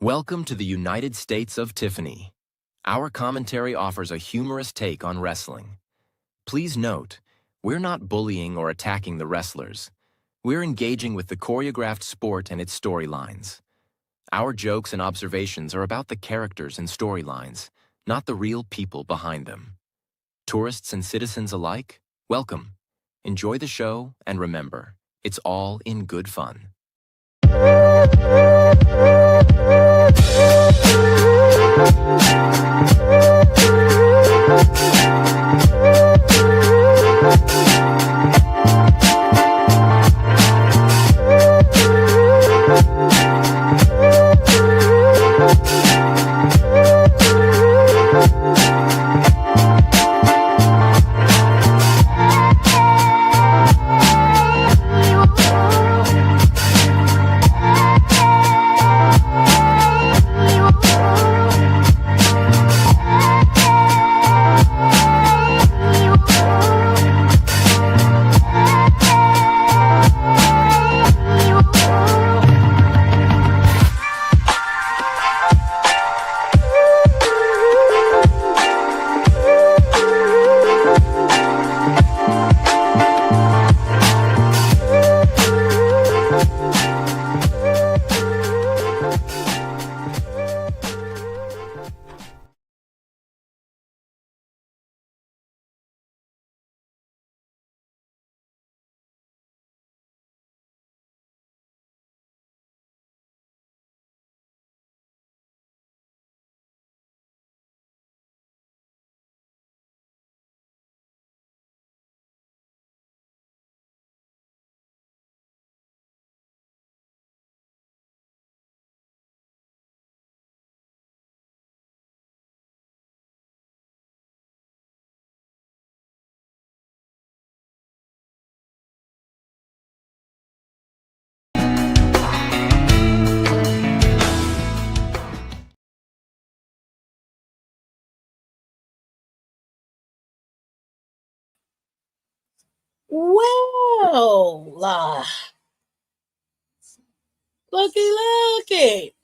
Welcome to the United States of Tiffany. Our commentary offers a humorous take on wrestling. Please note, we're not bullying or attacking the wrestlers. We're engaging with the choreographed sport and its storylines. Our jokes and observations are about the characters and storylines, not the real people behind them. Tourists and citizens alike, welcome. Enjoy the show, and remember, it's all in good fun. Well, looky.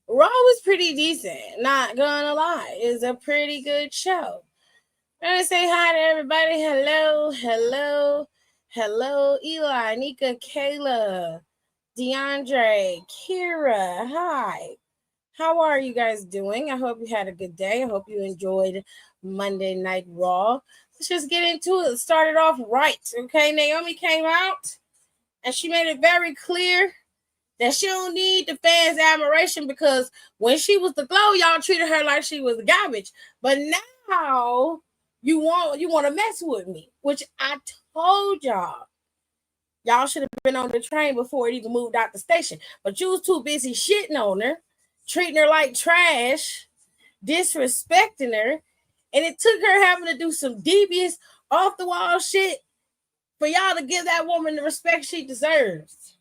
Raw was pretty decent. Not gonna lie, it's a pretty good show. I'm gonna say hi to everybody. Hello, Eli, Nika, Kayla, DeAndre, Kira. Hi. How are you guys doing? I hope you had a good day. I hope you enjoyed Monday Night Raw. Let's just get into it. Started off right. Okay, Naomi came out and she made it very clear that she don't need the fans' admiration, because when she was the glow, y'all treated her like she was garbage. But now you want to mess with me, which I told y'all. Y'all should have been on the train before it even moved out the station. But you was too busy shitting on her, treating her like trash, disrespecting her. And it took her having to do some devious, off-the-wall shit for y'all to give that woman the respect she deserves.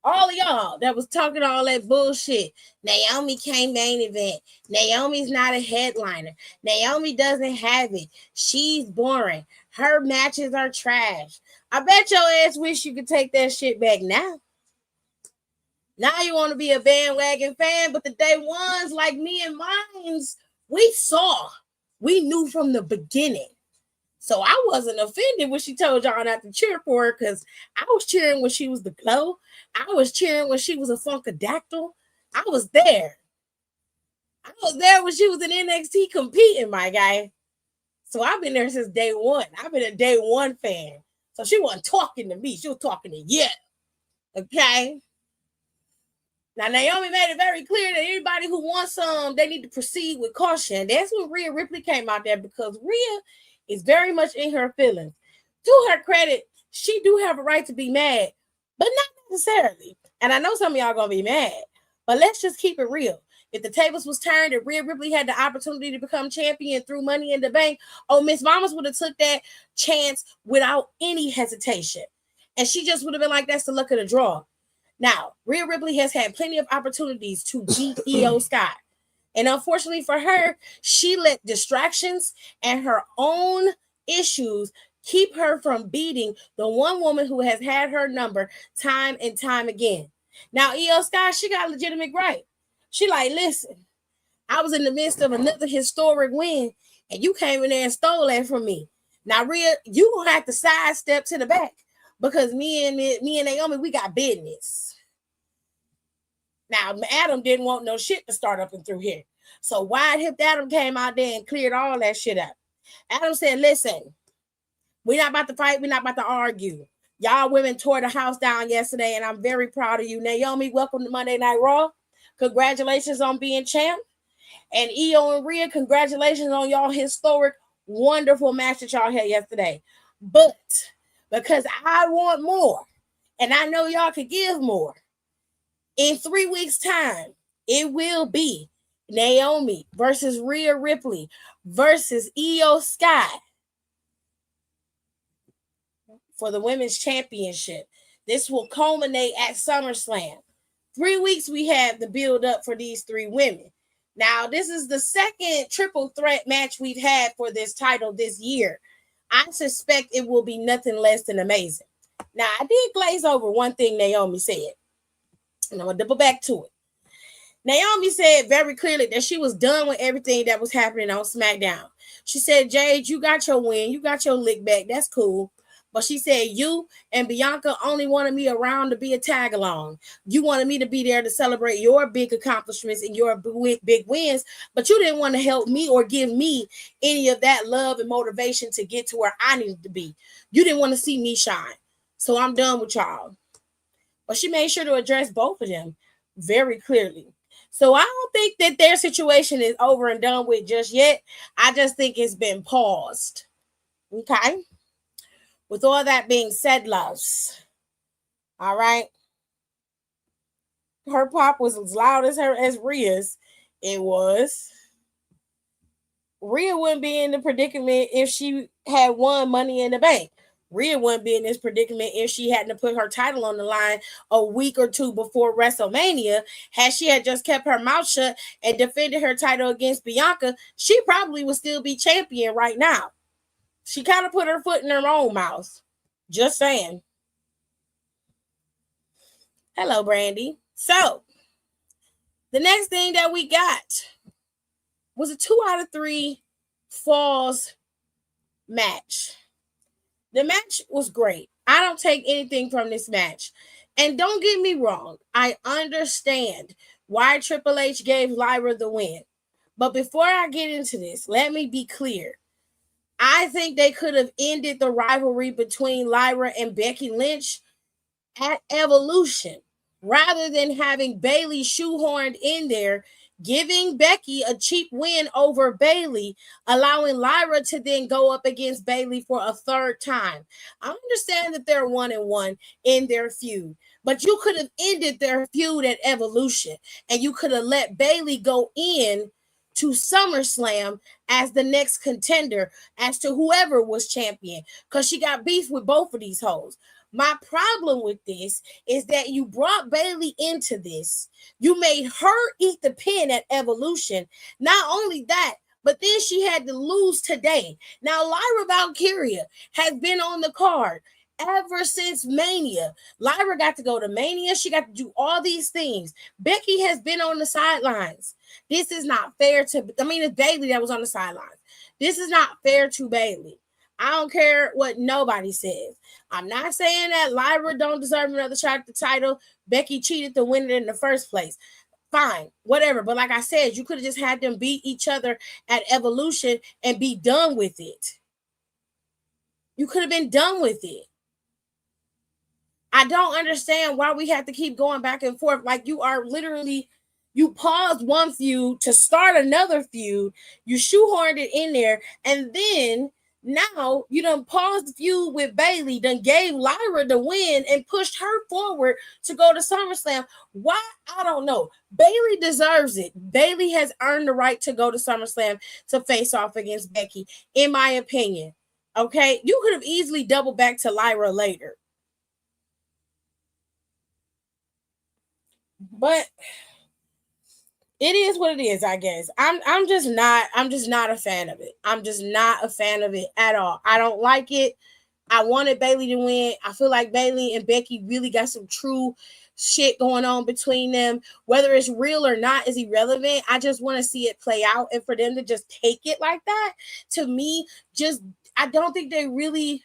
All of y'all that was talking all that bullshit. Naomi came main event. Naomi's not a headliner. Naomi doesn't have it. She's boring. Her matches are trash. I bet your ass wish you could take that shit back now. Now you want to be a bandwagon fan, but the day ones like me and mines, we knew from the beginning. So I wasn't offended when she told y'all not to cheer for her, because I was cheering when she was the glow. I was cheering when she was a Funkadactyl. I was there. I was there when she was in NXT competing, my guy. So I've been there since day one. I've been a day one fan. So she wasn't talking to me. She was talking to you. Okay? Now, Naomi made it very clear that anybody who wants some, they need to proceed with caution. That's when Rhea Ripley came out there, because Rhea is very much in her feelings. To her credit, she do have a right to be mad, but not necessarily. And I know some of y'all going to be mad, but let's just keep it real. If the tables was turned and Rhea Ripley had the opportunity to become champion through Money in the Bank, Miss Mamas would have took that chance without any hesitation. And she just would have been like, that's the luck of the draw. Now, Rhea Ripley has had plenty of opportunities to beat Io Sky. And unfortunately for her, she let distractions and her own issues keep her from beating the one woman who has had her number time and time again. Now, Io Sky, she got legitimate right. She like, listen, I was in the midst of another historic win, and you came in there and stole that from me. Now, Rhea, you gonna have to sidestep to the back because me and Naomi, we got business. Now, Adam didn't want no shit to start up and through here. So wide hipped Adam came out there and cleared all that shit up. Adam said, listen, we're not about to fight. We're not about to argue. Y'all women tore the house down yesterday, and I'm very proud of you. Naomi, welcome to Monday Night Raw. Congratulations on being champ. And Io and Rhea, congratulations on y'all historic, wonderful match that y'all had yesterday. But because I want more, and I know y'all could give more, in 3 weeks' time, it will be Naomi versus Rhea Ripley versus Io Sky for the women's championship. This will culminate at SummerSlam. 3 weeks we have the build up for these three women. Now, this is the second triple threat match we've had for this title this year. I suspect it will be nothing less than amazing. Now, I did glaze over one thing Naomi said, and I'm going to double back to it. Naomi said very clearly that she was done with everything that was happening on SmackDown. She said, Jade, you got your win. You got your lick back. That's cool. But she said, you and Bianca only wanted me around to be a tag along. You wanted me to be there to celebrate your big accomplishments and your big wins, but you didn't want to help me or give me any of that love and motivation to get to where I needed to be. You didn't want to see me shine. So I'm done with y'all. But she made sure to address both of them very clearly. So I don't think that their situation is over and done with just yet. I just think it's been paused. Okay? With all that being said, loves, all right, her pop was as loud as Rhea's. It was. Rhea wouldn't be in the predicament if she had won Money in the Bank. Rhea wouldn't be in this predicament if she hadn't to put her title on the line a week or two before WrestleMania. Had she had just kept her mouth shut and defended her title against Bianca, she probably would still be champion right now. She kind of put her foot in her own mouth. Just saying. Hello, Brandy. So, the next thing that we got was a 2 out of 3 falls match. The match was great. I don't take anything from this match. And don't get me wrong, I understand why Triple H gave Lyra the win. But before I get into this, let me be clear. I think they could have ended the rivalry between Lyra and Becky Lynch at Evolution rather than having Bayley shoehorned in there, giving Becky a cheap win over Bayley, allowing Lyra to then go up against Bayley for a third time. I understand that they're 1-1 in their feud, but you could have ended their feud at Evolution and you could have let Bayley go in to SummerSlam as the next contender as to whoever was champion, because she got beef with both of these hoes. My problem with this is that you brought Bayley into this. You made her eat the pin at Evolution. Not only that, but then she had to lose today. Now, Lyra Valkyria has been on the card ever since Mania. Lyra got to go to Mania. She got to do all these things. Becky has been on the sidelines. This is not fair to, it's Bayley that was on the sidelines. This is not fair to Bayley. I don't care what nobody says. I'm not saying that Lyra don't deserve another shot at the title. Becky cheated to win it in the first place. Fine, whatever. But like I said, you could have just had them beat each other at Evolution and be done with it. You could have been done with it. I don't understand why we have to keep going back and forth. Like you paused one feud to start another feud. You shoehorned it in there. And then now you done paused the feud with Bayley, done gave Lyra the win and pushed her forward to go to SummerSlam. Why? I don't know. Bayley deserves it. Bayley has earned the right to go to SummerSlam to face off against Becky, in my opinion. Okay? You could have easily doubled back to Lyra later. But it is what it is, I guess. I'm just not a fan of it. I'm just not a fan of it at all. I don't like it. I wanted Bayley to win. I feel like Bayley and Becky really got some true shit going on between them. Whether it's real or not is irrelevant. I just want to see it play out. And for them to just take it like that, to me, just, I don't think they really...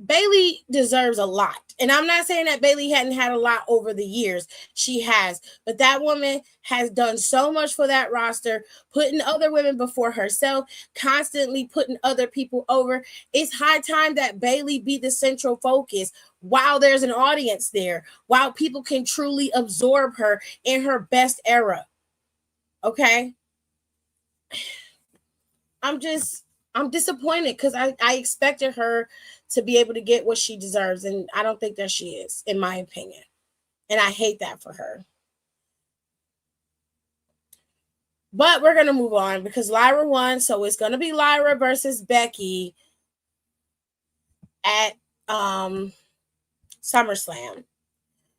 Bayley deserves a lot. And I'm not saying that Bayley hadn't had a lot over the years. She has. But that woman has done so much for that roster, putting other women before herself, constantly putting other people over. It's high time that Bayley be the central focus while there's an audience there, while people can truly absorb her in her best era. Okay? I'm disappointed because I expected her to be able to get what she deserves, and I don't think that she is, in my opinion. And I hate that for her. But we're going to move on because Lyra won, so it's going to be Lyra versus Becky at SummerSlam.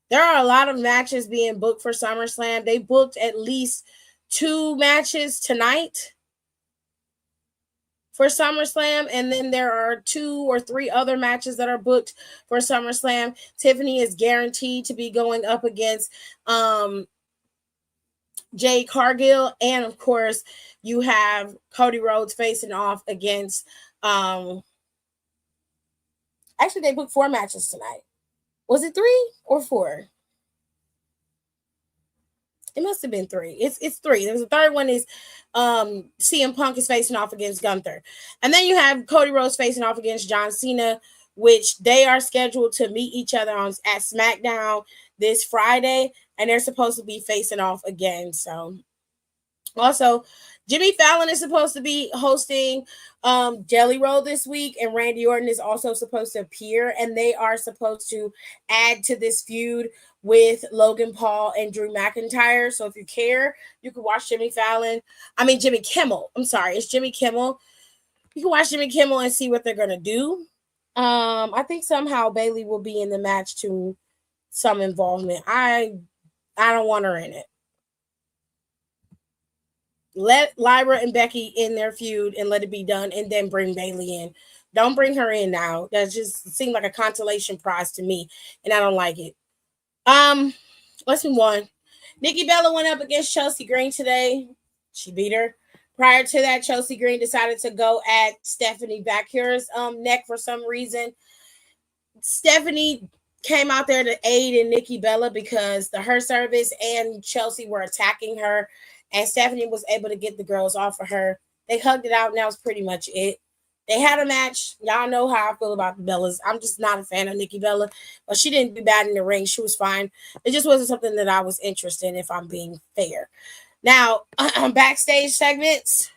There are a lot of matches being booked for SummerSlam. They booked at least 2 matches tonight for SummerSlam, and then there are 2 or 3 other matches that are booked for SummerSlam. Tiffany is guaranteed to be going up against Jade Cargill, and of course you have Cody Rhodes facing off against actually they booked 4 matches tonight. Was it 3 or 4? It must have been 3. It's 3. There's a third one is CM Punk is facing off against Gunther. And then you have Cody Rhodes facing off against John Cena, which they are scheduled to meet each other at SmackDown this Friday, and they're supposed to be facing off again. So also, Jimmy Fallon is supposed to be hosting Jelly Roll this week, and Randy Orton is also supposed to appear, and they are supposed to add to this feud with Logan Paul and Drew McIntyre. So if you care, you can watch Jimmy Kimmel. I'm sorry, it's Jimmy Kimmel. You can watch Jimmy Kimmel and see what they're gonna do. I think somehow Bayley will be in the match to some involvement. I don't want her in it. Let Lyra and Becky in their feud and let it be done, and then bring Bayley in. Don't bring her in now. That just seemed like a consolation prize to me, and I don't like it. Let's move on. Nikki Bella went up against Chelsea Green today. She beat her. Prior to that, Chelsea Green decided to go at Stephanie Bakura's neck for some reason. Stephanie came out there to aid in Nikki Bella because the Her Service and Chelsea were attacking her, and Stephanie was able to get the girls off of her. They hugged it out, and that was pretty much it. They had a match. Y'all know how I feel about the Bellas. I'm just not a fan of Nikki Bella, but she didn't do bad in the ring. She was fine. It just wasn't something that I was interested in, if I'm being fair. Now, backstage segments,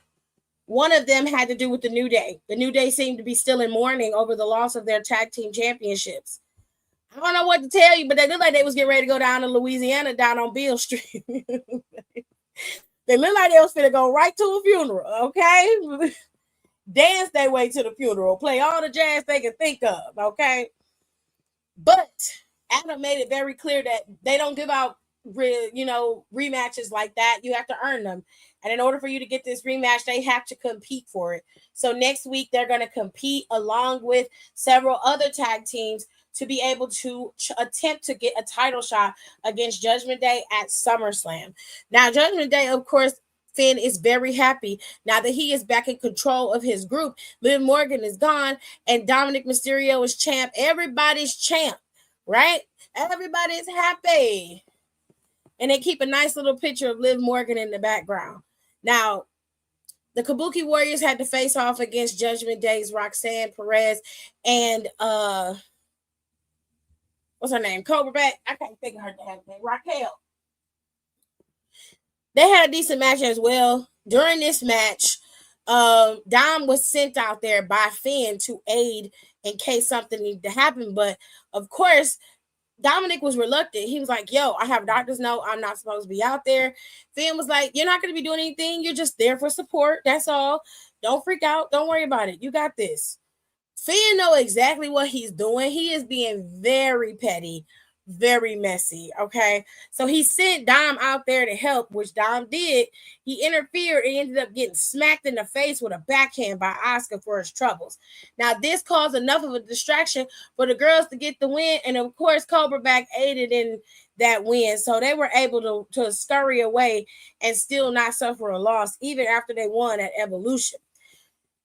one of them had to do with the New Day. The New Day seemed to be still in mourning over the loss of their tag team championships. I don't know what to tell you, but they looked like they was getting ready to go down to Louisiana, down on Beale Street. They looked like they was finna go right to a funeral, okay? Dance their way to the funeral, play all the jazz they can think of, okay? But Adam made it very clear that they don't give out rematches like that. You have to earn them. And in order for you to get this rematch, they have to compete for it. So next week, they're going to compete along with several other tag teams to be able to attempt to get a title shot against Judgment Day at SummerSlam. Now, Judgment Day, of course, Finn is very happy now that he is back in control of his group. Liv Morgan is gone, and Dominic Mysterio is champ. Everybody's champ, right? Everybody's happy. And they keep a nice little picture of Liv Morgan in the background. Now, the Kabuki Warriors had to face off against Judgment Day's Roxanne Perez and what's her name? Cobra Bat. I can't think of her damn name. Raquel. They had a decent match as well. During this match, Dom was sent out there by Finn to aid in case something needed to happen. But of course, Dominic was reluctant. He was like, yo, I have a doctor's note. I'm not supposed to be out there. Finn was like, you're not going to be doing anything. You're just there for support. That's all. Don't freak out. Don't worry about it. You got this. Finn know exactly what he's doing. He is being very petty, very messy. Okay, so he sent Dom out there to help, which Dom did. He interfered and ended up getting smacked in the face with a backhand by Asuka for his troubles. Now, this caused enough of a distraction for the girls to get the win, and of course, Cobra Back aided in that win, so they were able to scurry away and still not suffer a loss, even after they won at Evolution.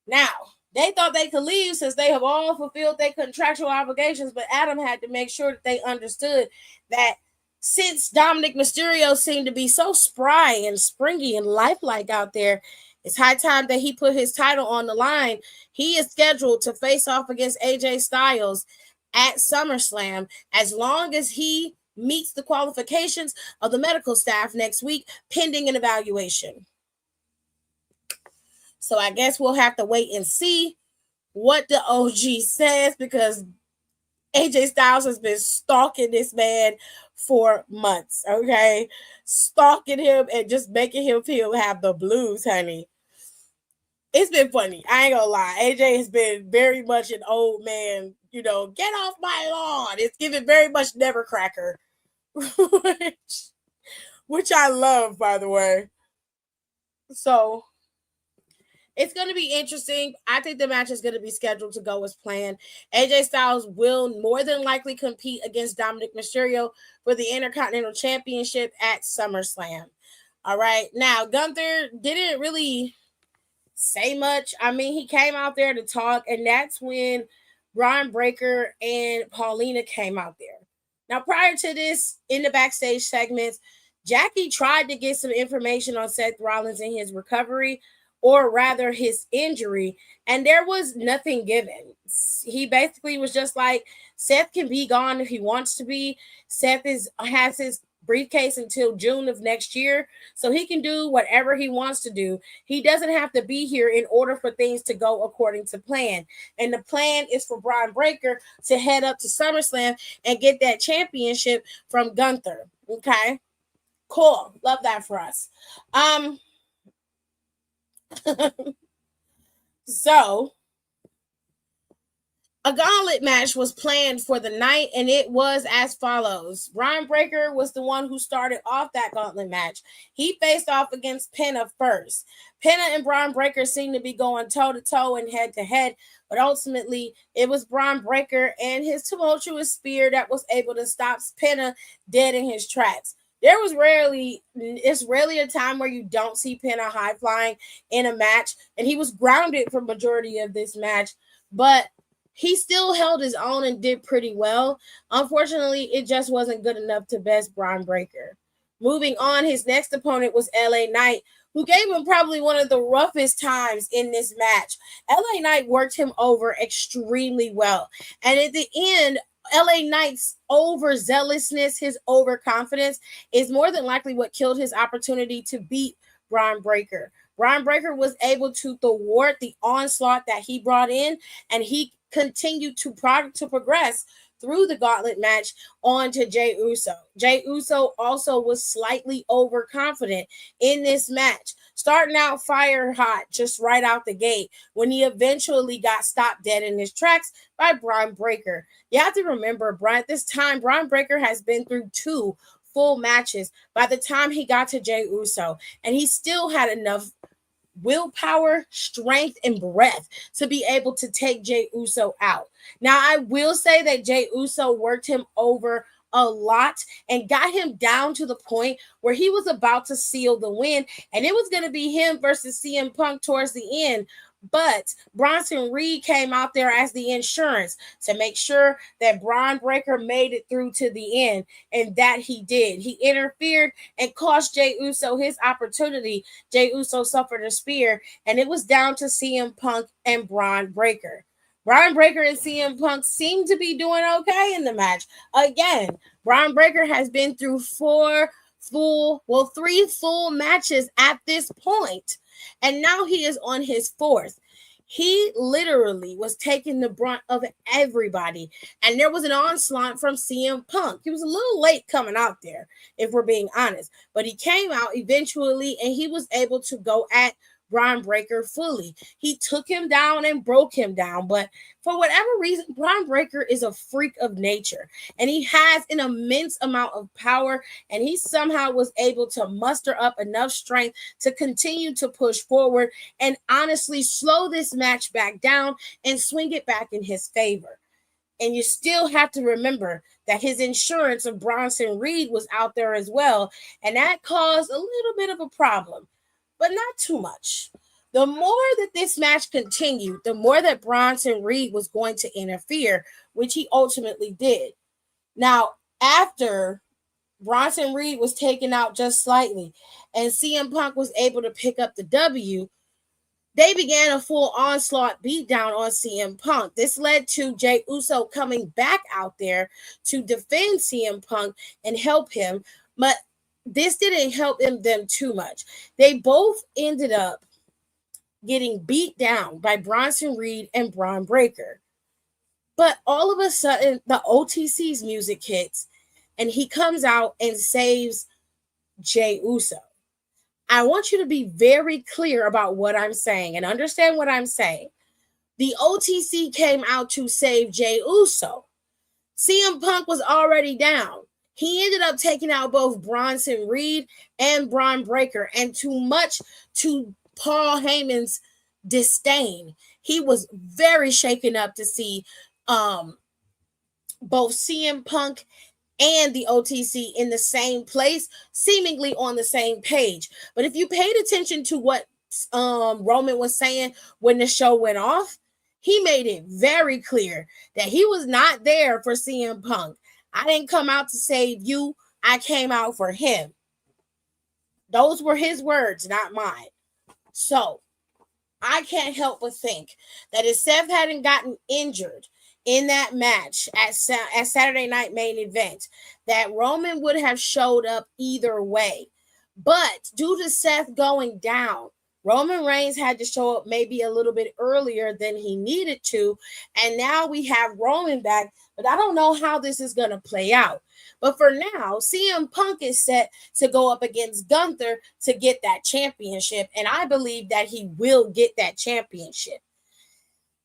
Now, they thought they could leave since they have all fulfilled their contractual obligations, but Adam had to make sure that they understood that since Dominic Mysterio seemed to be so spry and springy and lifelike out there, it's high time that he put his title on the line. He is scheduled to face off against AJ Styles at SummerSlam as long as he meets the qualifications of the medical staff next week, pending an evaluation. So I guess we'll have to wait and see what the OG says, because AJ Styles has been stalking this man for months, okay? Stalking him and just making him have the blues, honey. It's been funny. I ain't gonna lie. AJ has been very much an old man, get off my lawn. It's giving very much Never Cracker, which I love, by the way. So it's going to be interesting. I think the match is going to be scheduled to go as planned. AJ Styles will more than likely compete against Dominic Mysterio for the Intercontinental Championship at SummerSlam. All right. Now, Gunther didn't really say much. I mean, he came out there to talk, and that's when Bron Breakker and Paulina came out there. Now, prior to this, in the backstage segments, Jackie tried to get some information on Seth Rollins and his recovery, or rather his injury, and there was nothing given. He basically was just like, Seth can be gone if he wants to be. Seth has his briefcase until June of next year, so he can do whatever he wants to do. He doesn't have to be here in order for things to go according to plan. And the plan is for Bron Breakker to head up to SummerSlam and get that championship from Gunther. Okay, cool. Love that for us. So, a gauntlet match was planned for the night, and it was as follows. Bron Breakker was the one who started off that gauntlet match. He faced off against Penta first. Penta and Bron Breakker seemed to be going toe-to-toe and head-to-head, but ultimately, it was Bron Breakker and his tumultuous spear that was able to stop Penta dead in his tracks. It's rarely a time where you don't see Penta high flying in a match, and he was grounded for majority of this match, but he still held his own and did pretty well. Unfortunately, it just wasn't good enough to best Bron Breakker. Moving on, his next opponent was LA Knight, who gave him probably one of the roughest times in this match. LA Knight worked him over extremely well, and at the end, LA Knight's overzealousness, his overconfidence, is more than likely what killed his opportunity to beat Bron Breakker. Bron Breakker was able to thwart the onslaught that he brought in, and he continued to progress through the gauntlet match on to Jey Uso. Jey Uso also was slightly overconfident in this match, starting out fire hot just right out the gate when he eventually got stopped dead in his tracks by Bron Breakker. You have to remember, at this time, Bron Breakker has been through 2 full matches by the time he got to Jey Uso, and he still had enough willpower, strength, and breath to be able to take Jey Uso out. Now, I will say that Jey Uso worked him over a lot and got him down to the point where he was about to seal the win, and it was going to be him versus CM Punk towards the end. But Bronson Reed came out there as the insurance to make sure that Bron Breakker made it through to the end, and that he did. He interfered and cost Jey Uso his opportunity. Jey Uso suffered a spear, and it was down to CM Punk and Bron Breakker. Bron Breakker and CM Punk seem to be doing okay in the match. Again, Bron Breakker has been through 3 full matches at this point, and now he is on his 4th. He literally was taking the brunt of everybody, and there was an onslaught from CM Punk. He was a little late coming out there, if we're being honest, but he came out eventually, and he was able to go at Bron Breakker fully. He took him down and broke him down, but for whatever reason, Bron Breakker is a freak of nature, and he has an immense amount of power, and he somehow was able to muster up enough strength to continue to push forward and honestly slow this match back down and swing it back in his favor. And you still have to remember that his insurance of Bronson Reed was out there as well, and that caused a little bit of a problem, but not too much. The more that this match continued, the more that Bronson Reed was going to interfere, which he ultimately did. Now, after Bronson Reed was taken out just slightly and CM Punk was able to pick up the W, they began a full onslaught beatdown on CM Punk. This led to Jey Uso coming back out there to defend CM Punk and help him, but this didn't help them too much. They both ended up getting beat down by Bronson Reed and Bron Breakker. But all of a sudden, the OTC's music hits, and he comes out and saves Jey Uso. I want you to be very clear about what I'm saying and understand what I'm saying. The OTC came out to save Jey Uso. CM Punk was already down. He ended up taking out both Bronson Reed and Bron Breakker, and too much to Paul Heyman's disdain, he was very shaken up to see both CM Punk and the OTC in the same place, seemingly on the same page. But if you paid attention to what Roman was saying when the show went off, he made it very clear that he was not there for CM Punk. I didn't come out to save you. I came out for him. Those were his words, not mine. So I can't help but think that if Seth hadn't gotten injured in that match at Saturday Night Main Event, that Roman would have showed up either way. But due to Seth going down, Roman Reigns had to show up maybe a little bit earlier than he needed to. And now we have Roman back, but I don't know how this is going to play out. But for now, CM Punk is set to go up against Gunther to get that championship. And I believe that he will get that championship.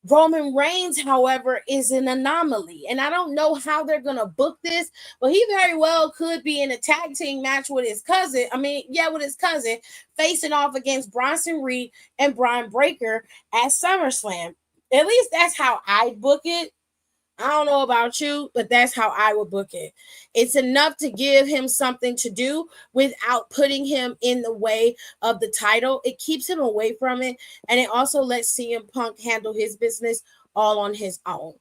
Roman Reigns, however, is an anomaly. And I don't know how they're going to book this, but he very well could be in a tag team match with his cousin. With his cousin, facing off against Bronson Reed and Bron Breakker at SummerSlam. At least that's how I'd book it. I don't know about you, but that's how I would book it. It's enough to give him something to do without putting him in the way of the title. It keeps him away from it, and it also lets CM Punk handle his business all on his own.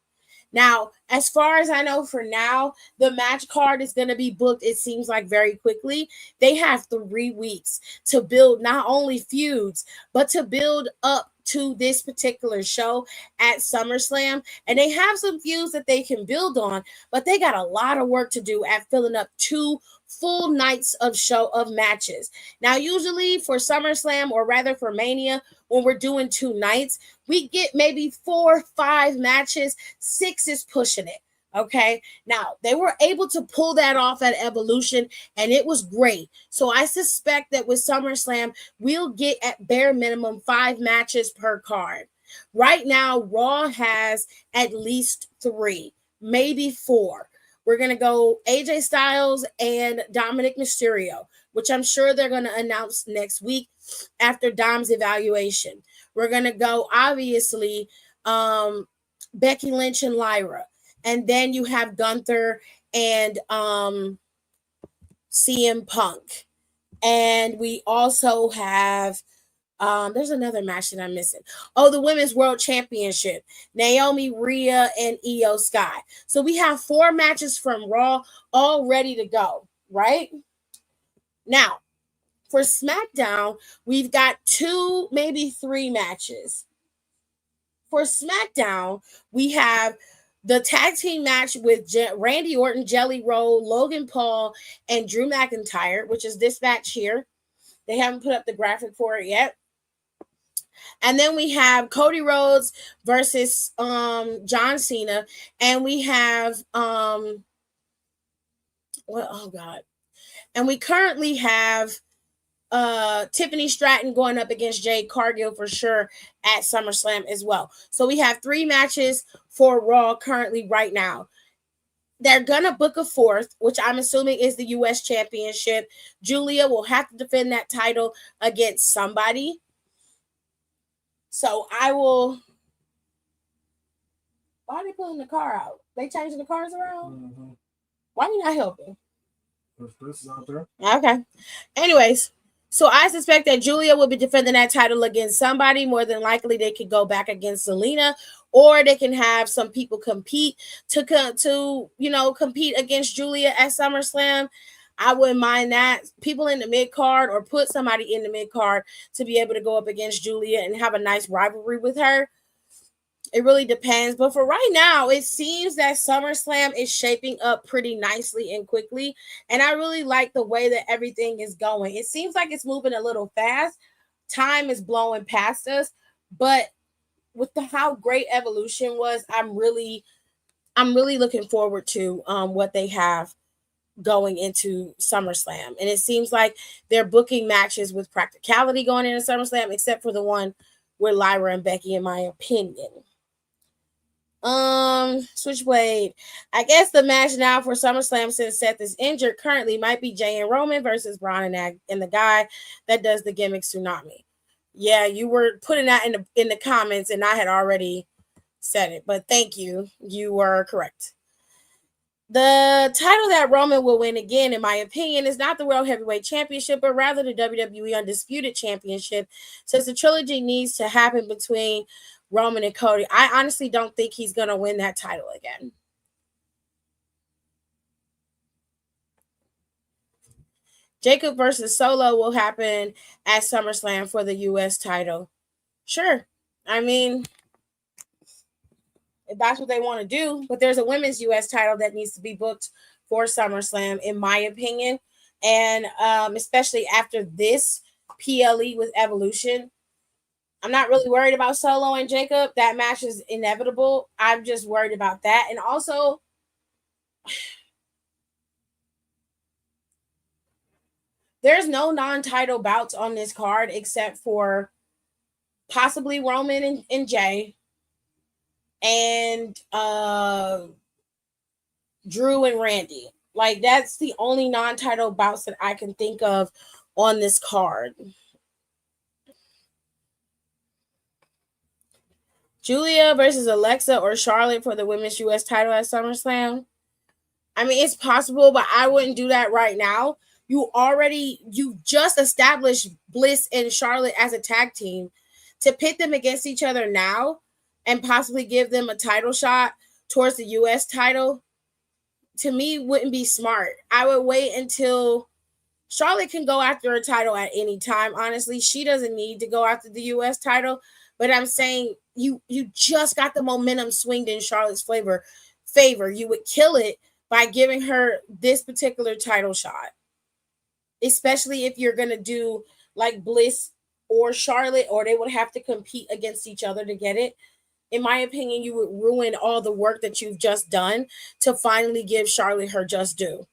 Now, as far as I know for now, the match card is going to be booked, it seems like, very quickly. They have 3 weeks to build not only feuds, but to build up to this particular show at SummerSlam. And they have some feuds that they can build on, but they got a lot of work to do at filling up 2 full nights of matches. Now, usually for SummerSlam, or rather for Mania, when we're doing 2 nights, we get maybe 4 or 5 matches. 6 is pushing it. Okay, now they were able to pull that off at Evolution, and it was great. So I suspect that with SummerSlam, we'll get at bare minimum 5 matches per card. Right now, Raw has at least 3, maybe 4. We're going to go AJ Styles and Dominic Mysterio, which I'm sure they're going to announce next week after Dom's evaluation. We're going to go, obviously, Becky Lynch and Lyra. And then you have Gunther and CM Punk. And we also have, there's another match that I'm missing. Oh, the Women's World Championship. Naomi, Rhea, and Io Sky. So we have 4 matches from Raw all ready to go, right? Now, for SmackDown, we've got 2, maybe 3 matches. For SmackDown, we have the tag team match with Randy Orton, Jelly Roll, Logan Paul, and Drew McIntyre, which is this match here. They haven't put up the graphic for it yet. And then we have Cody Rhodes versus John Cena. And we have, and we currently have Tiffany Stratton going up against Jade Cargill for sure at SummerSlam as well. So we have 3 matches for Raw currently right now. They're gonna book a 4th, which I'm assuming is the U.S. Championship. Julia will have to defend that title against somebody. So I will. Why are they pulling the car out? They changing the cars around? Mm-hmm. Why are you not helping? Chris is out there. Okay. Anyways, so I suspect that Julia will be defending that title against somebody. More than likely, they could go back against Selena, or they can have some people compete to compete against Julia at SummerSlam. I wouldn't mind that. People in the mid card, or put somebody in the mid card to be able to go up against Julia and have a nice rivalry with her. It really depends. But for right now, it seems that SummerSlam is shaping up pretty nicely and quickly. And I really like the way that everything is going. It seems like it's moving a little fast. Time is blowing past us. But with how great Evolution was, I'm really looking forward to what they have going into SummerSlam. And it seems like they're booking matches with practicality going into SummerSlam, except for the one with Lyra and Becky, in my opinion. Switchblade. I guess the match now for SummerSlam, since Seth is injured currently, might be Jay and Roman versus Bron and the guy that does the gimmick Tsunami. Yeah, you were putting that in the comments, and I had already said it, but thank you. You were correct. The title that Roman will win again, in my opinion, is not the World Heavyweight Championship, but rather the WWE Undisputed Championship, since the trilogy needs to happen between Roman and Cody. I honestly don't think he's going to win that title again. Jacob versus Solo will happen at SummerSlam for the U.S. title. Sure. I mean, if that's what they want to do. But there's a women's U.S. title that needs to be booked for SummerSlam, in my opinion. And especially after this PLE with Evolution, I'm not really worried about Solo and Jacob. That match is inevitable. I'm just worried about that. And also, there's no non-title bouts on this card except for possibly Roman and Jay, and Drew and Randy. Like, that's the only non-title bouts that I can think of on this card. Julia versus Alexa or Charlotte for the women's U.S. title at SummerSlam. I mean, it's possible, but I wouldn't do that right now. You just established Bliss and Charlotte as a tag team. To pit them against each other now and possibly give them a title shot towards the U.S. title, to me, wouldn't be smart. I would wait until Charlotte can go after a title at any time. Honestly, she doesn't need to go after the U.S. title. But I'm saying you just got the momentum swinged in Charlotte's favor. You would kill it by giving her this particular title shot. Especially if you're going to do like Bliss or Charlotte, or they would have to compete against each other to get it. In my opinion, you would ruin all the work that you've just done to finally give Charlotte her just due.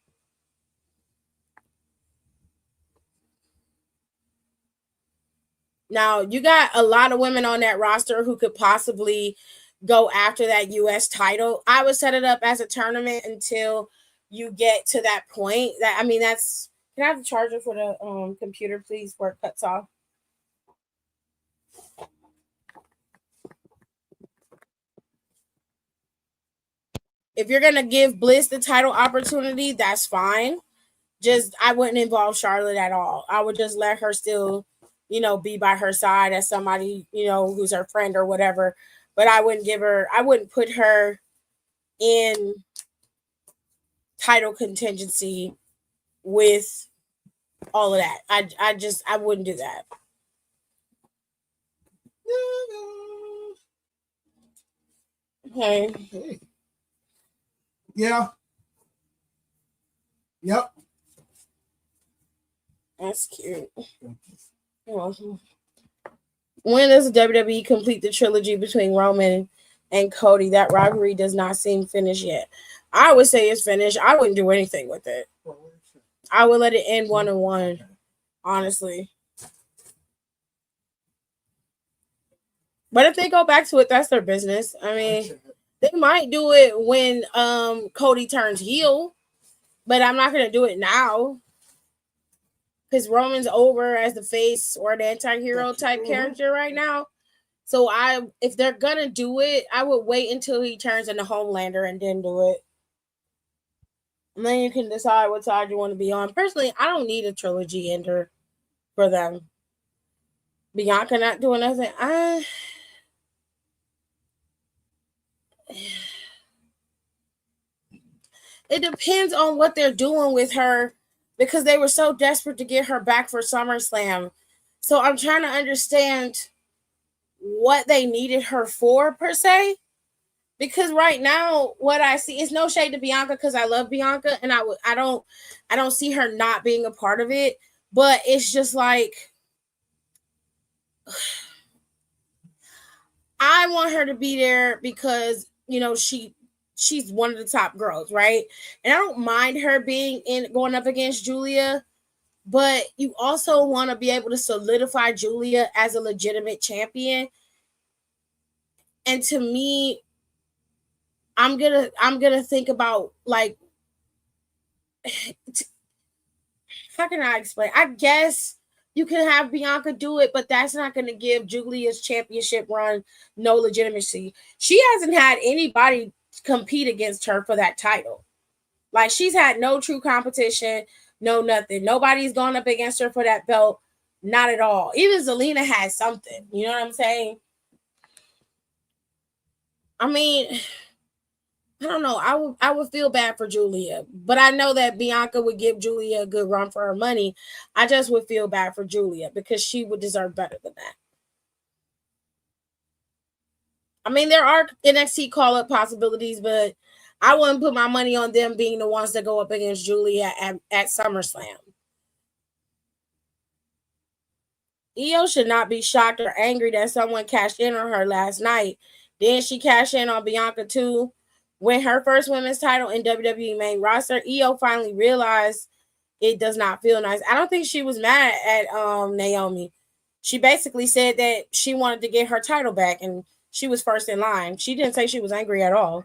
Now, you got a lot of women on that roster who could possibly go after that U.S. title. I would set it up as a tournament until you get to that point. Can I have the charger for the computer, please, where it cuts off? If you're going to give Bliss the title opportunity, that's fine. Just, I wouldn't involve Charlotte at all. I would just let her still, be by her side as somebody, who's her friend or whatever. But I wouldn't put her in title contingency with all of that. I wouldn't do that. Okay. Yeah. Yep. That's cute. You're welcome. When does WWE complete the trilogy between Roman and Cody? That rivalry does not seem finished yet. I would say it's finished. I wouldn't do anything with it. I would let it end 1-1, honestly. But if they go back to it, that's their business. I mean, they might do it when Cody turns heel, but I'm not gonna do it now because Roman's over as the face or the anti-hero type character right now. So if they're gonna do it, I would wait until he turns into Homelander and then do it. And then you can decide what side you want to be on. Personally, I don't need a trilogy ender for them. Bianca not doing nothing. It depends on what they're doing with her because they were so desperate to get her back for SummerSlam. So I'm trying to understand what they needed her for per se. Because right now, what I see is no shade to Bianca because I love Bianca and I don't see her not being a part of it. But it's just like I want her to be there because she's one of the top girls, right? And I don't mind her going up against Julia, but you also want to be able to solidify Julia as a legitimate champion. And to me, I'm gonna think about like how can I explain? I guess you can have Bianca do it, but that's not going to give Julia's championship run no legitimacy. She hasn't had anybody compete against her for that title. Like she's had no true competition, no nothing. Nobody's gone up against her for that belt. Not at all. Even Zelina has something. You know what I'm saying? I mean, I don't know. I would feel bad for Julia, but I know that Bianca would give Julia a good run for her money. I just would feel bad for Julia because she would deserve better than that. I mean, there are NXT call-up possibilities, but I wouldn't put my money on them being the ones that go up against Julia at SummerSlam. Io should not be shocked or angry that someone cashed in on her last night. Then she cashed in on Bianca too. When her first women's title in WWE main roster, Io finally realized it does not feel nice. I don't think she was mad at Naomi. She basically said that she wanted to get her title back and she was first in line. She didn't say she was angry at all.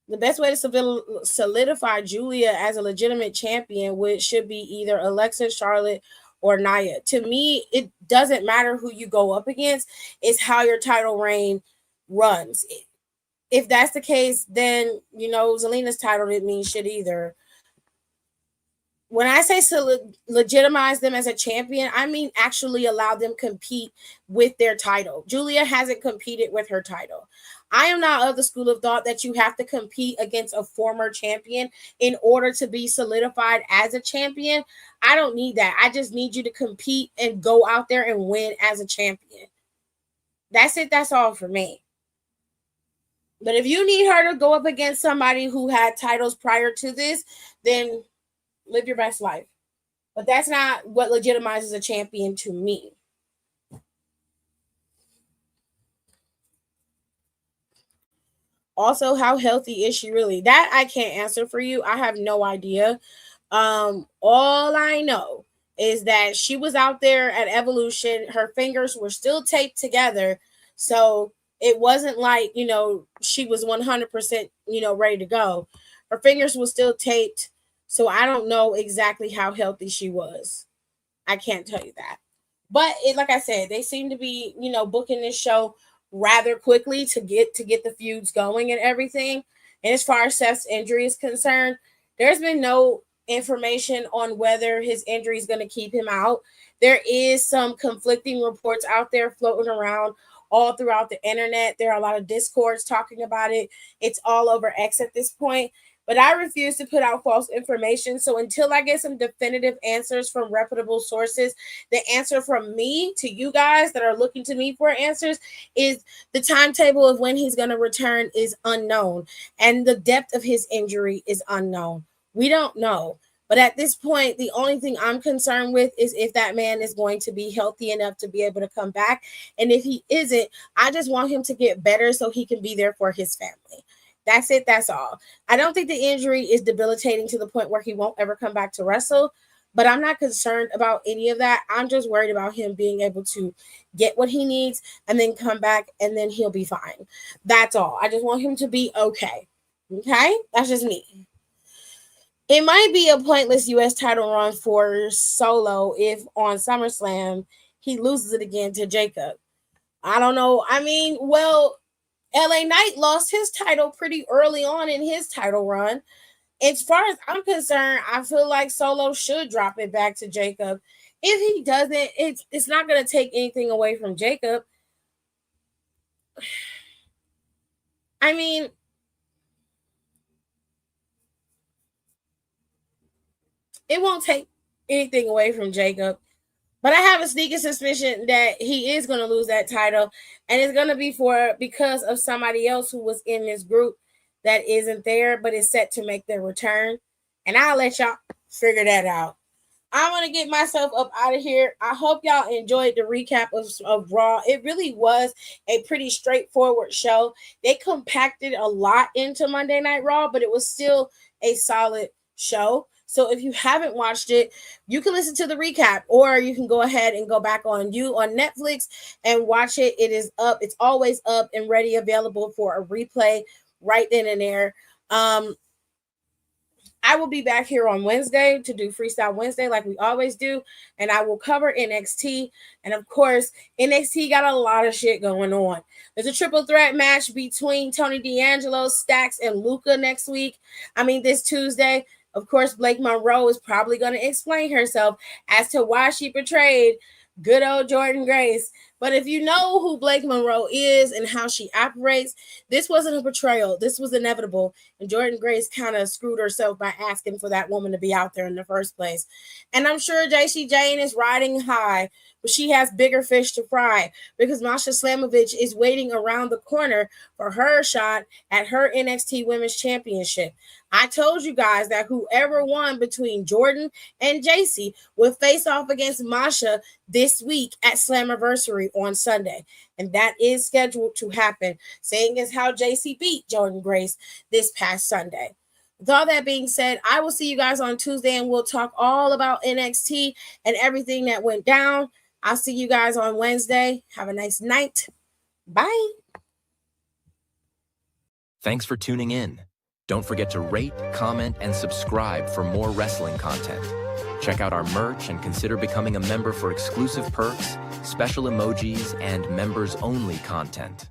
The best way to solidify Julia as a legitimate champion should be either Alexa, Charlotte, or Nia. To me, it doesn't matter who you go up against. It's how your title reign runs. If that's the case, then Zelina's title didn't mean shit either. When I say legitimize them as a champion, I mean actually allow them compete with their title. Julia hasn't competed with her title. I am not of the school of thought that you have to compete against a former champion in order to be solidified as a champion. I don't need that. I just need you to compete and go out there and win as a champion. That's it. That's all for me. But if you need her to go up against somebody who had titles prior to this, then live your best life. But that's not what legitimizes a champion to me. Also, how healthy is she really? That I can't answer for you. I have no idea. All I know is that she was out there at Evolution. Her fingers were still taped together. So it wasn't like, she was 100%, ready to go. Her fingers were still taped. So I don't know exactly how healthy she was. I can't tell you that. But like I said, they seem to be, booking this show rather quickly to get the feuds going and everything. And as far as Seth's injury is concerned, there's been no information on whether his injury is going to keep him out. There is some conflicting reports out there floating around all throughout the internet. There are a lot of discords talking about it. It's all over X at this point. But I refuse to put out false information. So until I get some definitive answers from reputable sources, the answer from me to you guys that are looking to me for answers is the timetable of when he's going to return is unknown. And the depth of his injury is unknown. We don't know. But at this point, the only thing I'm concerned with is if that man is going to be healthy enough to be able to come back. And if he isn't, I just want him to get better so he can be there for his family. That's it. That's all. I don't think the injury is debilitating to the point where he won't ever come back to wrestle. But I'm not concerned about any of that. I'm just worried about him being able to get what he needs and then come back and then he'll be fine. That's all. I just want him to be okay. Okay? That's just me. It might be a pointless U.S. title run for Solo if on SummerSlam he loses it again to Jacob. I don't know. I mean, well, LA Knight lost his title pretty early on in his title run. As far as I'm concerned, I feel like Solo should drop it back to Jacob. If he doesn't, it's not going to take anything away from Jacob. I mean, it won't take anything away from Jacob. But I have a sneaking suspicion that he is going to lose that title. And it's going to be because of somebody else who was in this group that isn't there, but is set to make their return. And I'll let y'all figure that out. I'm going to get myself up out of here. I hope y'all enjoyed the recap of Raw. It really was a pretty straightforward show. They compacted a lot into Monday Night Raw, but it was still a solid show. So if you haven't watched it, you can listen to the recap, or you can go ahead and go back on Netflix and watch it. It is up. It's always up and ready, available for a replay right then and there. I will be back here on Wednesday to do Freestyle Wednesday like we always do, and I will cover NXT. And of course, NXT got a lot of shit going on. There's a triple threat match between Tony D'Angelo, Stax, and Luca next week. This Tuesday. Of course, Blake Monroe is probably going to explain herself as to why she betrayed good old Jordynne Grace. But if you know who Blake Monroe is and how she operates, this wasn't a betrayal. This was inevitable. And Jordynne Grace kind of screwed herself by asking for that woman to be out there in the first place. And I'm sure JC Jane is riding high, but she has bigger fish to fry because Masha Slamovich is waiting around the corner for her shot at her NXT Women's Championship. I told you guys that whoever won between Jordan and JC would face off against Masha this week at Slammiversary on Sunday. And that is scheduled to happen, seeing as how JC beat Jordynne Grace this past Sunday. With all that being said, I will see you guys on Tuesday and we'll talk all about NXT and everything that went down. I'll see you guys on Wednesday. Have a nice night. Bye. Thanks for tuning in. Don't forget to rate, comment, and subscribe for more wrestling content. Check out our merch and consider becoming a member for exclusive perks, special emojis, and members-only content.